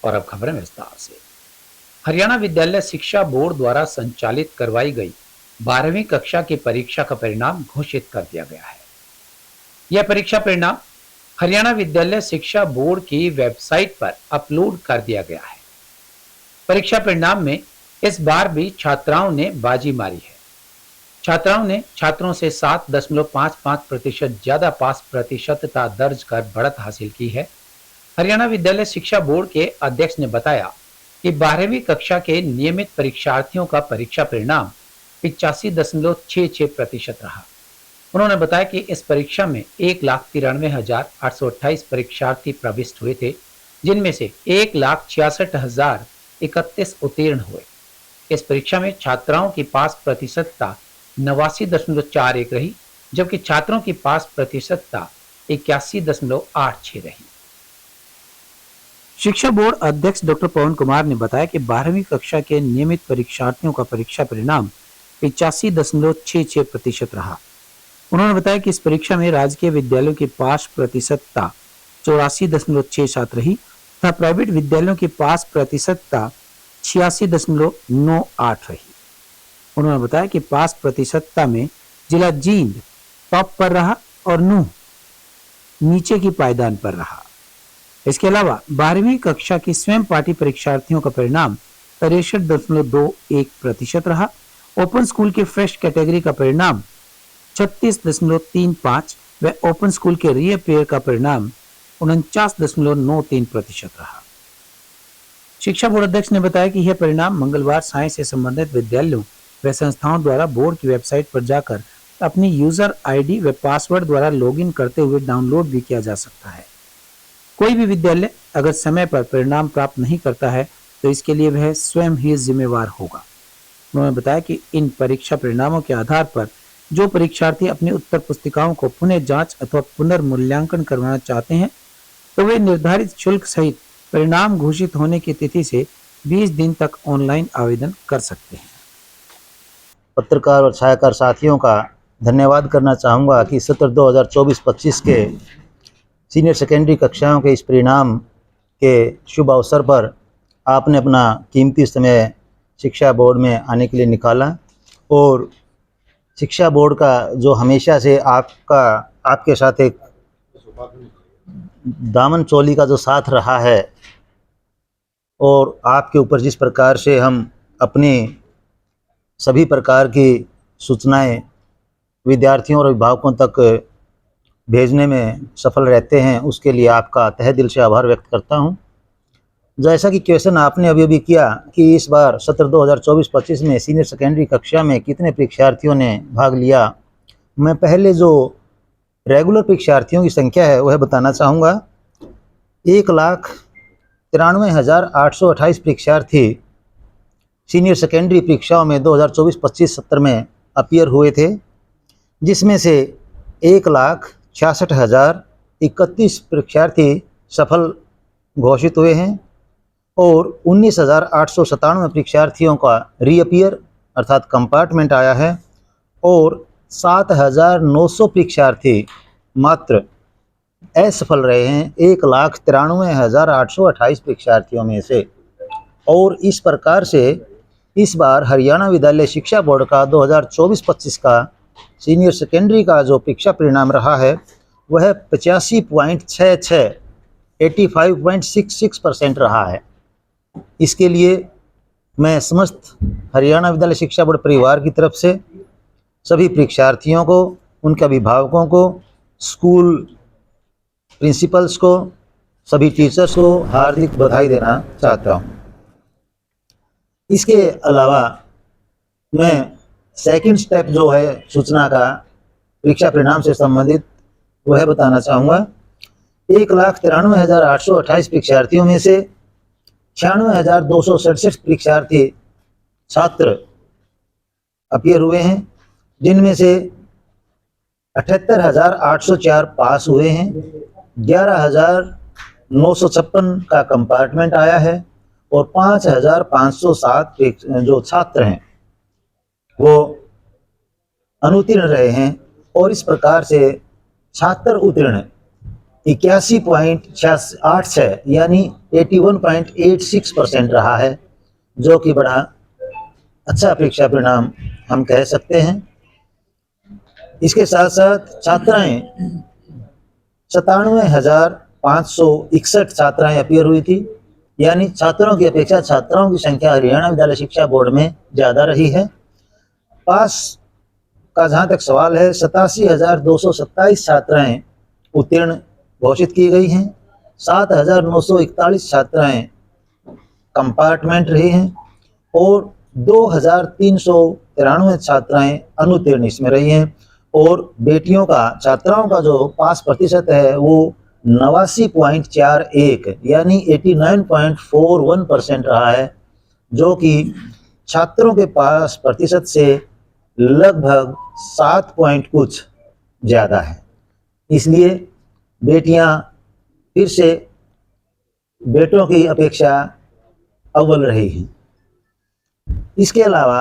और अब खबरें विस्तार से। हरियाणा विद्यालय शिक्षा बोर्ड द्वारा संचालित करवाई गई 12वीं कक्षा की परीक्षा का परिणाम घोषित कर दिया गया है। यह परीक्षा परिणाम हरियाणा विद्यालय शिक्षा बोर्ड की वेबसाइट पर अपलोड कर दिया गया है। परीक्षा परिणाम में इस बार भी छात्राओं ने बाजी मारी है। छात्राओं ने छात्रों से 7.55% ज्यादा पास प्रतिशतता दर्ज कर बढ़त हासिल की है। हरियाणा विद्यालय शिक्षा बोर्ड के अध्यक्ष ने बताया कि 12वीं कक्षा के नियमित परीक्षार्थियों का परीक्षा परिणाम 85.66% रहा। उन्होंने बताया कि इस परीक्षा में 1,93,828 परीक्षार्थी प्रविष्ट हुए थे, जिनमें से 1,66,031 उत्तीर्ण हुए। इस परीक्षा में छात्राओं की पास प्रतिशतता 89.41 रही, जबकि छात्रों की पास प्रतिशतता 81.86 रही। शिक्षा बोर्ड अध्यक्ष डॉक्टर पवन कुमार ने बताया कि 12वीं कक्षा के नियमित परीक्षार्थियों का परीक्षा परिणाम 85.66% रहा। उन्होंने बताया कि इस परीक्षा में राजकीय विद्यालयों की पास प्रतिशतता 84.67 रही तथा प्राइवेट विद्यालयों की पास प्रतिशतता 86.98 रही। उन्होंने बताया कि पास प्रतिशतता में जिला जींद टॉप पर रहा और नूंह नीचे की पायदान पर रहा। इसके अलावा 12वीं कक्षा की स्वयं पाठी परीक्षार्थियों का परिणाम 63.21% रहा। ओपन स्कूल के फ्रेश कैटेगरी का परिणाम 36.35 व ओपन स्कूल के रीअपेयर का परिणाम 49.93% रहा। शिक्षा बोर्ड अध्यक्ष ने बताया कि यह परिणाम मंगलवार साय से संबंधित विद्यालयों व संस्थाओं द्वारा बोर्ड की वेबसाइट पर जाकर अपनी यूजर आईडी व पासवर्ड द्वारा लॉगिन करते हुए डाउनलोड भी किया जा सकता है। कोई भी विद्यालय अगर समय पर परिणाम प्राप्त नहीं करता है तो इसके लिए वह स्वयं ही जिम्मेवार होगा। उन्होंने बताया कि इन परीक्षा परिणामों के आधार पर जो परीक्षार्थी अपनी उत्तर पुस्तिकाओं को पुनः जांच अथवा पुनर्मूल्यांकन करवाना चाहते हैं तो वे निर्धारित शुल्क सहित परिणाम घोषित होने की तिथि से 20 दिन तक ऑनलाइन आवेदन कर सकते हैं। पत्रकार और छायाकार साथियों का धन्यवाद करना चाहूँगा कि सत्र 2024-25 के सीनियर सेकेंडरी कक्षाओं के इस परिणाम के शुभ अवसर पर आपने अपना कीमती समय शिक्षा बोर्ड में आने के लिए निकाला और शिक्षा बोर्ड का जो हमेशा से आपके साथ एक दामन चोली का जो साथ रहा है और आपके ऊपर जिस प्रकार से हम अपनी सभी प्रकार की सूचनाएं विद्यार्थियों और अभिभावकों तक भेजने में सफल रहते हैं, उसके लिए आपका तहे दिल से आभार व्यक्त करता हूं। जैसा कि क्वेश्चन आपने अभी किया कि इस बार सत्र 2024-25 में सीनियर सेकेंडरी कक्षा में कितने परीक्षार्थियों ने भाग लिया, मैं पहले जो रेगुलर परीक्षार्थियों की संख्या है वह बताना चाहूँगा। 1,93,828 परीक्षार्थी सीनियर सेकेंडरी परीक्षाओं में 2024-25 सत्र में अपीयर हुए थे, जिसमें से 1,66,031 परीक्षार्थी सफल घोषित हुए हैं और 19,897 परीक्षार्थियों का रीअपियर अर्थात कंपार्टमेंट आया है और 7,900 परीक्षार्थी मात्र असफल रहे हैं 1,93,828 परीक्षार्थियों में से। और इस प्रकार से इस बार हरियाणा विद्यालय शिक्षा बोर्ड का 2024-25 का सीनियर सेकेंडरी का जो परीक्षा परिणाम रहा है वह 85.66% रहा है। इसके लिए मैं समस्त हरियाणा विद्यालय शिक्षा बोर्ड परिवार की तरफ से सभी परीक्षार्थियों को, उनके अभिभावकों को, स्कूल प्रिंसिपल्स को, सभी टीचर्स को हार्दिक बधाई देना चाहता हूँ। इसके अलावा मैं सेकंड स्टेप जो है सूचना का परीक्षा परिणाम से संबंधित वह बताना चाहूँगा। 1,93,828 परीक्षार्थियों में से 96,267 परीक्षार्थी छात्र अपीयर हुए हैं, जिनमें से 78,804 पास हुए हैं, 11,956 का कंपार्टमेंट आया है और 5,507 जो छात्र हैं वो अनुत्तीर्ण रहे हैं। और इस प्रकार से छात्र उत्तीर्ण 81.86 यानी 81.86% रहा है, जो कि बड़ा अच्छा परीक्षा परिणाम हम कह सकते हैं। इसके साथ साथ छात्राएं 97,561 छात्राएं अपीयर हुई थी, यानी छात्रों की अपेक्षा छात्राओं की संख्या हरियाणा विद्यालय शिक्षा बोर्ड में ज़्यादा रही है। पास का जहाँ तक सवाल है, 87,227 छात्राएं उत्तीर्ण घोषित की गई हैं, 7,941 छात्राएं कंपार्टमेंट रही हैं और 2,393 छात्राएं अनुत्तीर्ण इसमें रही हैं। और बेटियों का, छात्राओं का जो पास प्रतिशत है वो 89.41 यानी 89.41% रहा है, जो कि छात्रों के पास प्रतिशत से लगभग 7 पॉइंट कुछ ज़्यादा है। इसलिए बेटियां फिर से बेटों की अपेक्षा अव्वल रही हैं। इसके अलावा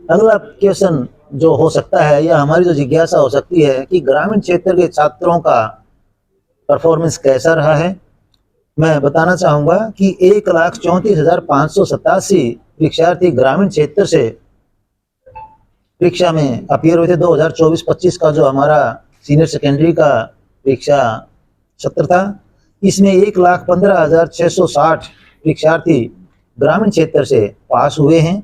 अगला क्वेश्चन जो हो सकता है या हमारी जो जिज्ञासा हो सकती है कि ग्रामीण क्षेत्र के छात्रों का परफॉर्मेंस कैसा रहा है। मैं बताना चाहूँगा कि 1,34,587 परीक्षार्थी ग्रामीण क्षेत्र से परीक्षा में अपीयर हुए थे। 2024-25 का जो हमारा सीनियर सेकेंडरी का परीक्षा सत्र था, इसमें 1,15,660 परीक्षार्थी ग्रामीण क्षेत्र से पास हुए हैं।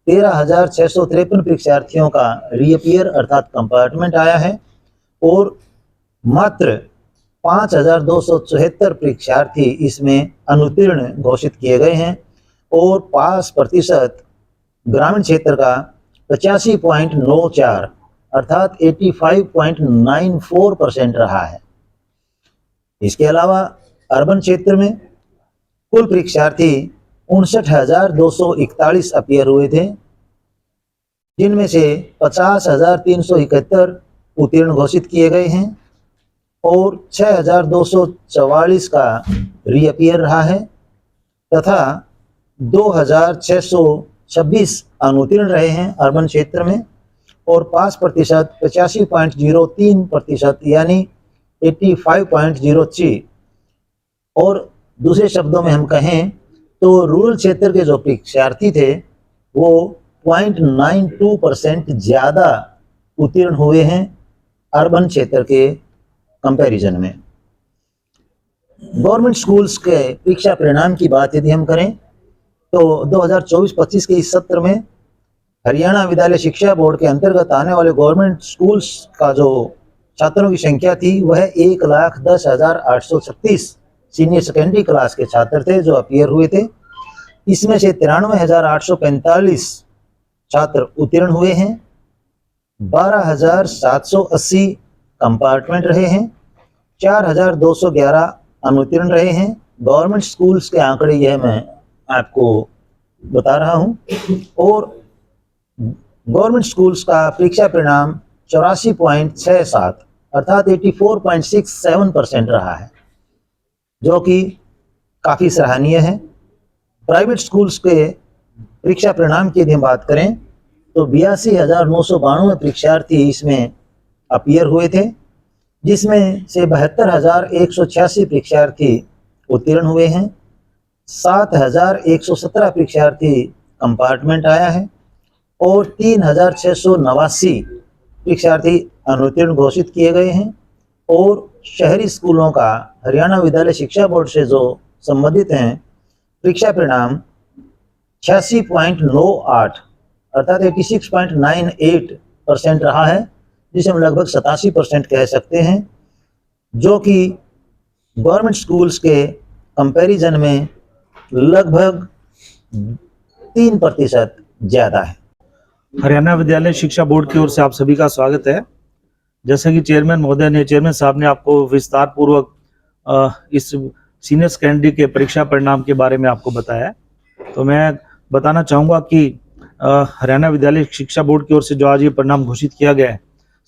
13,653 परीक्षार्थियों का रीअपियर अर्थात कंपार्टमेंट आया है और मात्र 5,274 परीक्षार्थी इसमें अनुत्तीर्ण घोषित किए गए हैं और पास प्रतिशत ग्रामीण क्षेत्र का 85.94 अर्थात 85.94% रहा है। इसके अलावा अर्बन क्षेत्र में कुल परीक्षार्थी 59,241 अपीयर हुए थे, जिनमें से 50,371 उत्तीर्ण घोषित किए गए हैं और 6,244 का रीअपियर रहा है तथा 2,626 अनुत्तीर्ण रहे हैं अर्बन क्षेत्र में और पास प्रतिशत 85.03% यानी 85.03। और दूसरे शब्दों में हम कहें तो रूरल क्षेत्र के जो परीक्षार्थी थे वो 0.92% ज़्यादा उत्तीर्ण हुए हैं अर्बन क्षेत्र के कंपैरिजन में। गवर्नमेंट स्कूल्स के परीक्षा परिणाम की बात यदि हम करें तो 2024-25 के इस सत्र में हरियाणा विद्यालय शिक्षा बोर्ड के अंतर्गत आने वाले गवर्नमेंट स्कूल्स का जो छात्रों की संख्या थी वह 1,10,836 सीनियर सेकेंडरी क्लास के छात्र थे जो अपीयर हुए थे। इसमें से 93,845 छात्र उत्तीर्ण हुए हैं, 12,780 कंपार्टमेंट रहे हैं, 4,211 अनुत्तीर्ण रहे हैं। गवर्नमेंट स्कूल्स के आंकड़े यह मैं आपको बता रहा हूं और गवर्नमेंट स्कूल्स का परीक्षा परिणाम 84.67 अर्थात 84.67% रहा है, जो कि काफ़ी सराहनीय है। प्राइवेट स्कूल्स के परीक्षा परिणाम की यदि हम बात करें तो 82,992 परीक्षार्थी इसमें अपीयर हुए थे, जिसमें से 72,186 परीक्षार्थी उत्तीर्ण हुए हैं, 7,117 परीक्षार्थी कंपार्टमेंट आया है और 3,689 परीक्षार्थी अनुत्तीर्ण घोषित किए गए हैं। और शहरी स्कूलों का हरियाणा विद्यालय शिक्षा बोर्ड से जो संबंधित हैं परीक्षा परिणाम 86.98 अर्थात 86.98% रहा है, जिसे हम लगभग 87% कह सकते हैं, जो कि गवर्नमेंट स्कूल्स के कंपैरिजन में लगभग 3% ज़्यादा है। हरियाणा विद्यालय शिक्षा बोर्ड की ओर से आप सभी का स्वागत है। जैसे कि चेयरमैन साहब ने आपको विस्तार पूर्वक इस सीनियर सेकेंडरी के परीक्षा परिणाम के बारे में आपको बताया, तो मैं बताना चाहूँगा कि हरियाणा विद्यालय शिक्षा बोर्ड की ओर से जो आज ये परिणाम घोषित किया गया है,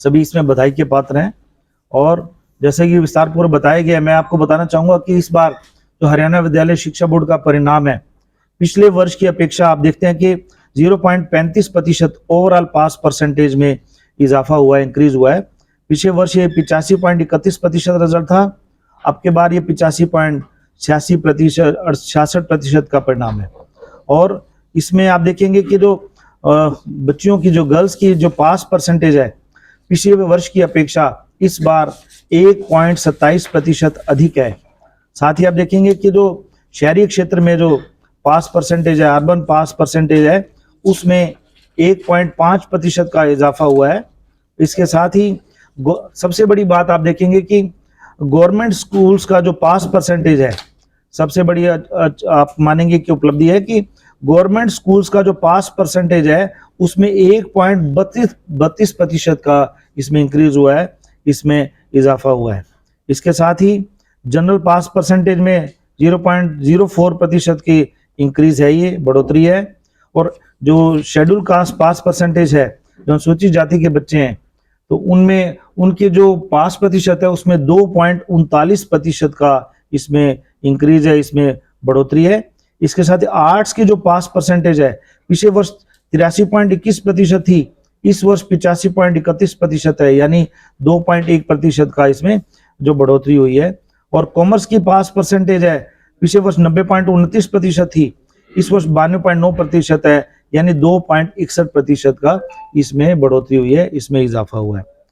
सभी इसमें बधाई के पात्र हैं। और जैसे कि विस्तार पूर्वक बताया गया, मैं आपको बताना चाहूँगा कि इस बार जो हरियाणा विद्यालय शिक्षा बोर्ड का परिणाम है, पिछले वर्ष की अपेक्षा आप देखते हैं कि 0.35% ओवरऑल पास परसेंटेज में इजाफा हुआ है, इंक्रीज हुआ है। पिछले वर्ष ये 85.31% रिजल्ट था आपके बार ये 85.66% का परिणाम है। और इसमें आप देखेंगे कि जो बच्चियों की, जो गर्ल्स की जो पास परसेंटेज है पिछले वर्ष की अपेक्षा इस बार 1.27% अधिक है। साथ ही आप देखेंगे कि जो शहरी क्षेत्र में जो पास परसेंटेज है, अर्बन पास परसेंटेज है, उसमें 1.5% का इजाफा हुआ है। इसके साथ ही सबसे बड़ी बात आप देखेंगे कि गवर्नमेंट स्कूल्स का जो पास परसेंटेज है, सबसे बड़ी आप मानेंगे कि उपलब्धि है कि गवर्नमेंट स्कूल्स का जो पास परसेंटेज है उसमें 1.32% का इसमें इंक्रीज हुआ है, इसमें इजाफा हुआ है। इसके साथ ही जनरल पास परसेंटेज में 0.04% की इंक्रीज है, ये बढ़ोतरी है। और जो शेड्यूल कास्ट पास परसेंटेज है, जो अनुसूचित जाति के बच्चे हैं, तो उनमें उनके जो पास प्रतिशत है उसमें 2.39% का इसमें इंक्रीज है, इसमें बढ़ोतरी है। इसके साथ ही आर्ट्स की जो पास परसेंटेज है पिछले वर्ष 83.21% थी, इस वर्ष 85.31% है, यानी 2.1% का इसमें जो बढ़ोतरी हुई है। और कॉमर्स की पास परसेंटेज है पिछले वर्ष 90.29% थी, इस वर्ष 92.9% है, यानी 2.61% का इसमें बढ़ोतरी हुई है, इसमें इजाफा हुआ है।